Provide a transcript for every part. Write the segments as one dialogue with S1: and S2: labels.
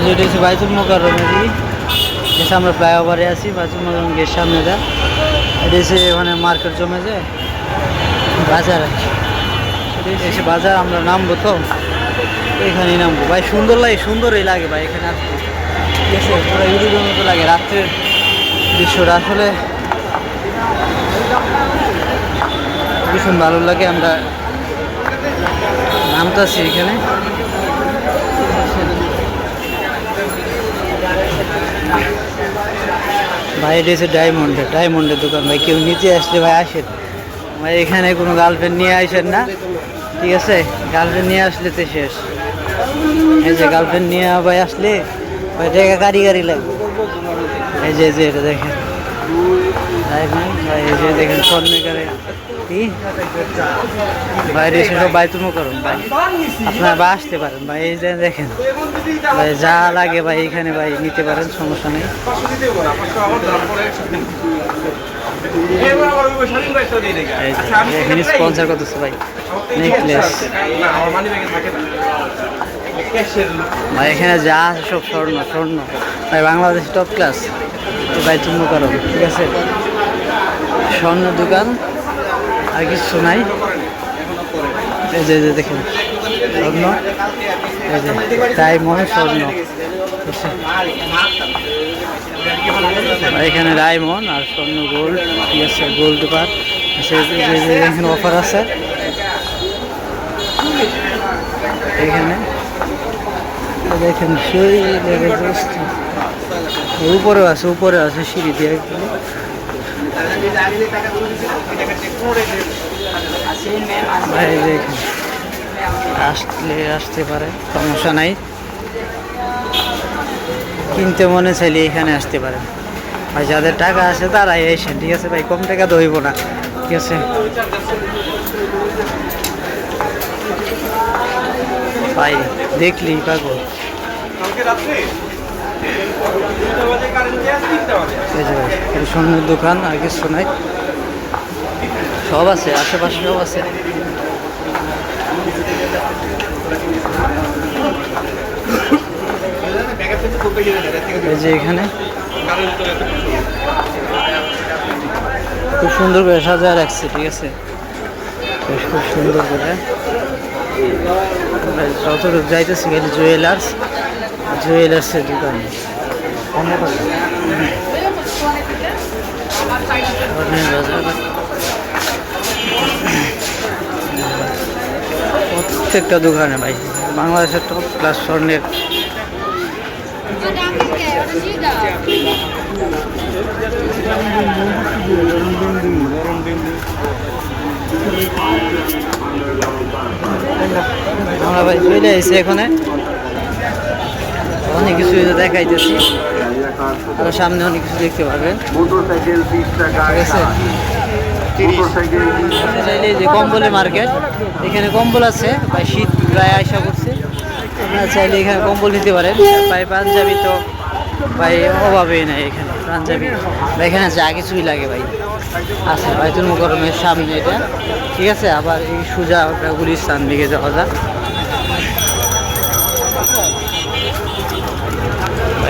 S1: যেটা হচ্ছে বাইতুল মোকাররমের এসে আমরা ফ্লাইওভারে আছি, বাইতুল মোকাররম গেট সামনে যা এটা এসে ওখানে মার্কেট জমে যায় বাজার আর কি। এসে বাজার আমরা নামবো তো এখানেই নামবো ভাই। সুন্দর লাগে, সুন্দরই লাগে ভাই এখানে আসতে, ঠিক আছে। পুরো ইউরোপের মতো লাগে রাত্রের দৃশ্যটা, আসলে ভীষণ ভালো লাগে। আমরা নামতেছি এখানে, ভাই এটা হচ্ছে ডায়মন্ডের দোকান ভাই। কেউ নিচে আসলে ভাই আসেন ভাই, এখানে কোনো গার্লফ্রেন্ড নিয়ে আসেন না, ঠিক আছে। গার্লফ্রেন্ড নিয়ে আসলে তো শেষ। এই যে গার্লফ্রেন্ড নিয়ে ভাই আসলে ভাই দেখা গাড়ি লাগবে। এই যে এটা দেখেন ভাই, এই যে দেখেন স্বর্ণকারে কি বাইরে সেসব বাইতুল মোকাররম ভাই। আপনারা বা আসতে পারেন ভাই, এই যে দেখেন ভাই যা লাগে ভাই এখানে ভাই নিতে পারেন, সমস্যা নেই। এখানে স্পন্সর করতেছে ভাই নেকলেস ভাই, এখানে যা আছে সব স্বর্ণ ভাই, বাংলাদেশ টপ ক্লাস বাইতুল মোকাররম, ঠিক আছে। স্বর্ণ দোকান আর কিছু নাই। এই যে দেখেন স্বর্ণ, এই যে ডায়মন্ড স্বর্ণ, এখানে ডায়মন্ড আর স্বর্ণ গোল্ড, ঠিক আছে। গোল্ড দোকান এখানে অফার আছে এখানে দেখেন। উপরে আছে সিঁড়ি দিয়ে ভাই। দেখেন আসতে পারে, সমস্যা নাই। কিনতে মনে চাইলে এখানে আসতে পারেন ভাই, যাদের টাকা আছে তারাই এসেন, ঠিক আছে ভাই। কম টাকা তো হইব না, ঠিক আছে ভাই। দেখলি পাগল স্বর্ণের দোকান আর কিছু নাই, সব আছে আশেপাশে, সব আছে। এই যে এখানে খুব সুন্দর করে সাজায় রাখছে, ঠিক আছে। খুব সুন্দর করে যতটুকু যাইতেছি খালি জুয়েলার্সের দোকান। প্রত্যেকটা দোকানে ভাই বাংলাদেশের টপ ক্লাস স্বর্ণের। আমরা ভাই চলে আসছি এখানে, অনেক কিছু দেখাইতেছি, আরো সামনে অনেক কিছু দেখতে পারবেন, ঠিক আছে। চাইলে যে কম্বলের মার্কেট, এখানে কম্বল আছে ভাই, শীত প্রায় আশা করছে। আপনারা চাইলে এখানে কম্বল নিতে পারেন ভাই। পাঞ্জাবি তো ভাই অভাবেই নাই এখানে, পাঞ্জাবি এখানে যা কিছুই লাগে ভাই আছে বাইতুল মোকাররমের সামনে এটা, ঠিক আছে। আবার এই সোজা গুলিস্তান দিকে যাওয়া যায়।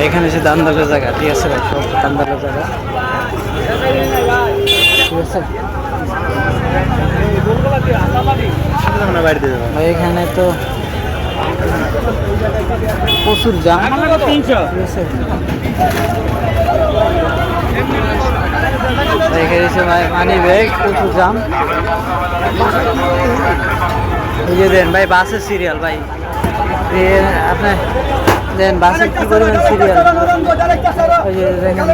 S1: এখানে যে দান্দালের জায়গা, ঠিক আছে ভাই, সব দান্দালের জায়গা, ঠিক আছে ভাই। এখানে তো প্রচুর জাম, ঠিক আছে। এখানে মানি ব্যাগ, প্রচুর জাম। এই যে দেন ভাই বাসের সিরিয়াল ভাই, আপনার দেন বাসের কি করবেন সিরিয়াল, ওই যে দেখেন।